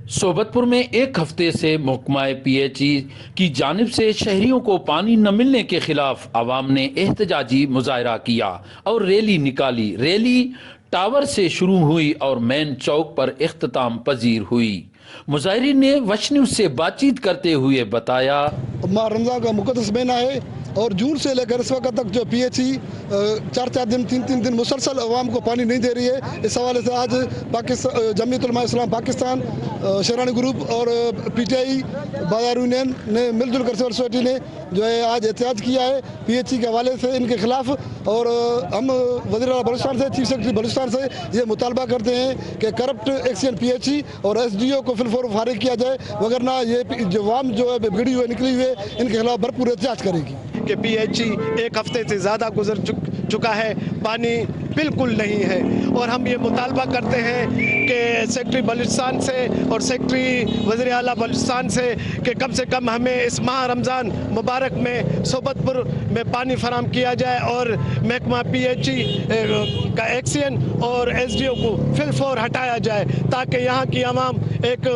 सोबतपुर में एक हफ्ते से महकमा पीएचई की जानिब से शहरियों को पानी न मिलने के खिलाफ आवाम ने एहतजाजी मुजाहरा किया और रैली निकाली। रैली टावर से शुरू हुई और मेन चौक पर इख्तिताम पजीर हुई। मुजाहिरीन ने वश न्यूज़ से बातचीत करते हुए बताया, माह रमज़ान का मुक़द्दस महीना है और जून से लेकर इस वक्त तक जो पीएचई 4-4 दिन 3-3 दिन मुसलसल अवाम को पानी नहीं दे रही है। इस हवाले से आज पाकिस्तान जमीयत उलमा इस्लाम पाकिस्तान, शेरानी ग्रुप और पीटीआई बाजार यूनियन ने मिलजुल कर सिविल सोसाइटी ने जो है आज एहतजाज किया है पीएचई के हवाले से इनके खिलाफ। और हम वज़ीर आला बलूचिस्तान से, चीफ सेक्रेटरी बलूचिस्तान से ये मुतालबा करते हैं कि करप्ट एक्सीडेंट पीएचई और एसडीओ को फिलफौर फारिग किया जाए, वगरना ये जो अवाम जो है बिगड़ी हुई निकली हुई है इनके खिलाफ भरपूर एहतजाज करेगी। कि पीएचई एक हफ्ते से ज़्यादा गुजर चुका है, पानी बिल्कुल नहीं है। और हम ये मुतालबा करते हैं कि सेक्रेटरी बलूचिस्तान से और सेक्रेटरी वज़ीर आला बलूचिस्तान से कम कम हमें इस माह रमज़ान मुबारक में सोबतपुर में पानी फराम किया जाए और महकमा पीएचई का एक्सीएन और एसडीओ को फिलफौर हटाया जाए ताकि यहाँ की आवाम एक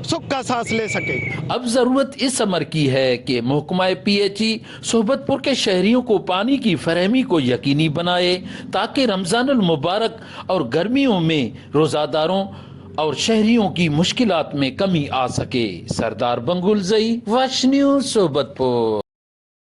सुख का सांस ले सके। अब जरूरत इस अमर की है कि महकमा पीएचई सोबतपुर के शहरियों को पानी की फरहमी को यकीनी बनाए ताकि रमजानुल मुबारक और गर्मियों में रोजादारों और शहरियों की मुश्किलात में कमी आ सके। सरदार बंगुल जई, वश न्यूज़, सोबतपुर।